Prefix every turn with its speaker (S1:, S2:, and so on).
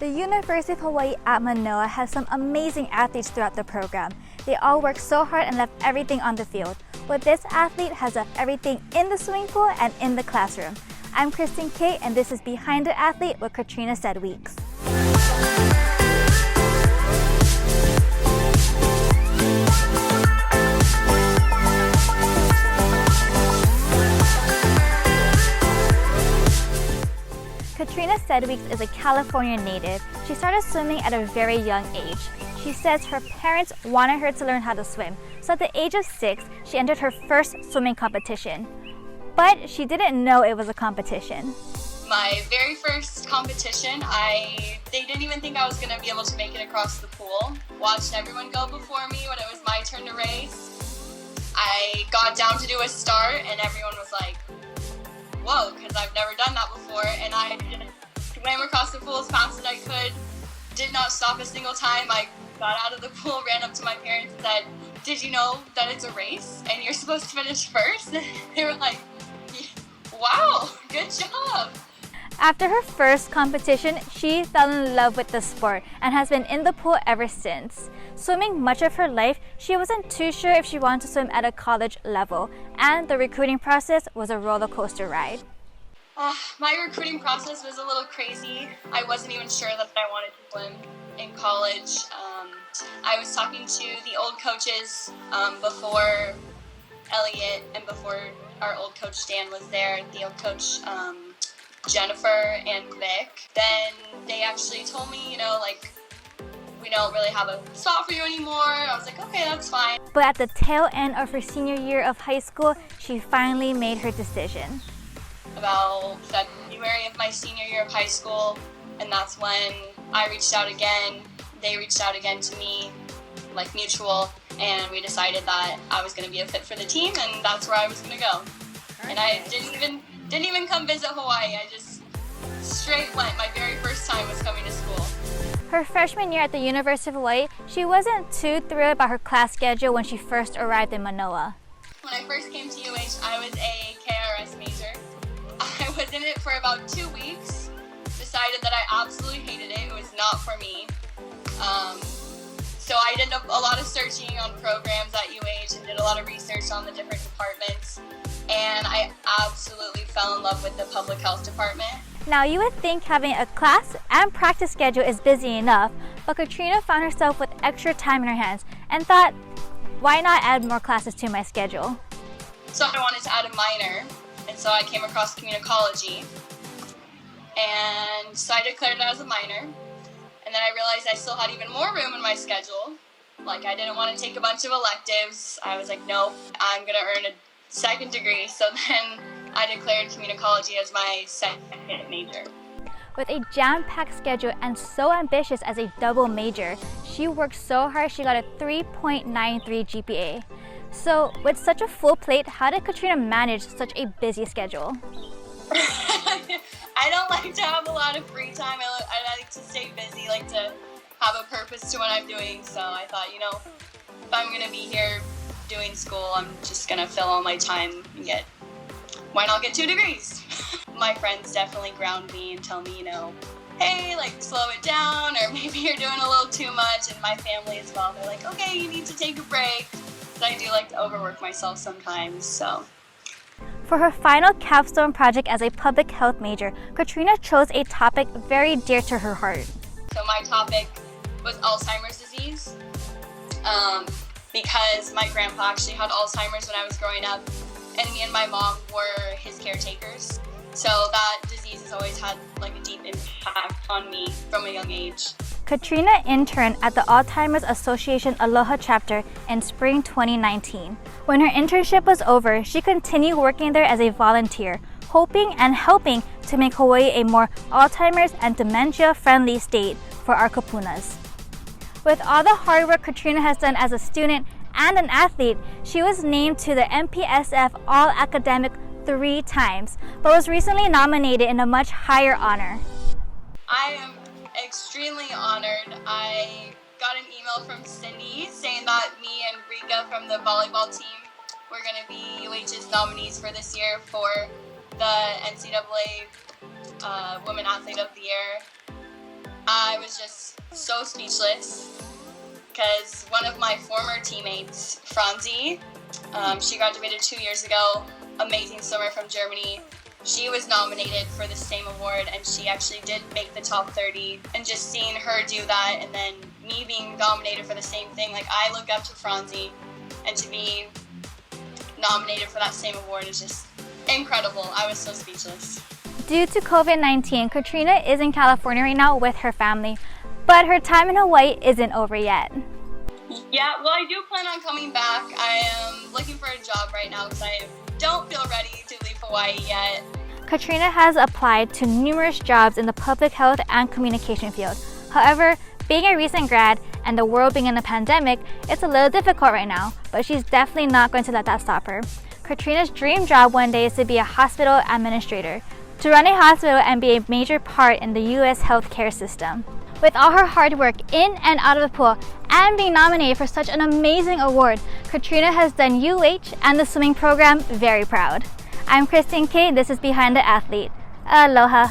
S1: The University of Hawaii at Manoa has some amazing athletes throughout the program. They all work so hard and left everything on the field. Well, this athlete has left everything in the swimming pool and in the classroom. I'm Kristen Kate, and this is Behind the Athlete with Katrina Sudweeks. Katrina Sudweeks is a California native. She started swimming at a very young age. She says her parents wanted her to learn how to swim, so at the age of 6, she entered her first swimming competition. But she didn't know it was a competition.
S2: My very first competition, they didn't even think I was going to be able to make it across the pool. Watched everyone go before me when it was my turn to race. I got down to do a start and everyone was like, whoa, because I've never done that before, and I swam across the pool as fast as I could, did not stop a single time. I got out of the pool, ran up to my parents and said, did you know that it's a race and you're supposed to finish first? They were like, wow, good job.
S1: After her first competition, she fell in love with the sport and has been in the pool ever since. Swimming much of her life, she wasn't too sure if she wanted to swim at a college level, and the recruiting process was a roller coaster ride.
S2: My recruiting process was a little crazy. I wasn't even sure that I wanted to swim in college. I was talking to the old coaches before Elliot and before our old coach Dan was there, the old coach Jennifer and Vic. Then they actually told me, we don't really have a spot for you anymore. I was like, okay, that's fine.
S1: But at the tail end of her senior year of high school, she finally made her decision.
S2: About February of my senior year of high school, and that's when I reached out again. They reached out again to me, like mutual, and we decided that I was going to be a fit for the team, and that's where I was going to go. And I didn't even come visit Hawaii. I just straight went. My very first time was coming to school.
S1: Her freshman year at the University of Hawaii, she wasn't too thrilled about her class schedule when she first arrived in Manoa.
S2: When I first came to UH, I was a KRS major. I was in it for about 2 weeks, decided that I absolutely hated it. It was not for me. So I did a lot of searching on programs at UH and did a lot of research on the different departments. And I absolutely fell in love with the public health department.
S1: Now, you would think having a class and practice schedule is busy enough, but Katrina found herself with extra time in her hands and thought, why not add more classes to my schedule?
S2: So I wanted to add a minor, and so I came across communicology, and so I declared it as a minor, and then I realized I still had even more room in my schedule. Like, I didn't want to take a bunch of electives. I was like, nope, I'm going to earn a second degree, so then I declared communicology as my second major.
S1: With a jam-packed schedule and so ambitious as a double major, she worked so hard she got a 3.93 GPA. So with such a full plate, how did Katrina manage such a busy schedule?
S2: I don't like to have a lot of free time. I like to stay busy, like to have a purpose to what I'm doing. So I thought, if I'm going to be here doing school, I'm just going to fill all my time and why not get 2 degrees? My friends definitely ground me and tell me, hey, slow it down, or maybe you're doing a little too much. And my family as well, they're like, okay, you need to take a break. But I do like to overwork myself sometimes, so.
S1: For her final capstone project as a public health major, Katrina chose a topic very dear to her heart.
S2: So my topic was Alzheimer's disease, because my grandpa actually had Alzheimer's when I was growing up, and me and my mom were his caretakers. So that disease has always had a deep impact on me from a young age.
S1: Katrina interned at the Alzheimer's Association Aloha chapter in spring 2019. When her internship was over, she continued working there as a volunteer, hoping and helping to make Hawaii a more Alzheimer's and dementia-friendly state for our kapunas. With all the hard work Katrina has done as a student and an athlete, she was named to the MPSF All-Academic 3 times, but was recently nominated in a much higher honor.
S2: I am extremely honored. I got an email from Cindy saying that me and Rika from the volleyball team were going to be UH's nominees for this year for the NCAA Women Athlete of the Year. I was just so speechless because one of my former teammates, Franzi, she graduated 2 years ago, amazing swimmer from Germany. She was nominated for the same award, and she actually did make the top 30. And just seeing her do that, and then me being nominated for the same thing, like, I look up to Franzi, and to be nominated for that same award is just incredible. I was so speechless.
S1: Due to COVID-19, Katrina is in California right now with her family, but her time in Hawaii isn't over yet.
S2: Yeah, well, I do plan on coming back. I am looking for a job right now because I don't feel ready to leave Hawaii yet.
S1: Katrina has applied to numerous jobs in the public health and communication field. However, being a recent grad and the world being in a pandemic, it's a little difficult right now, but she's definitely not going to let that stop her. Katrina's dream job one day is to be a hospital administrator, to run a hospital and be a major part in the U.S. healthcare system. With all her hard work in and out of the pool and being nominated for such an amazing award, Katrina has done UH and the swimming program very proud. I'm Christine K. This is Behind the Athlete. Aloha.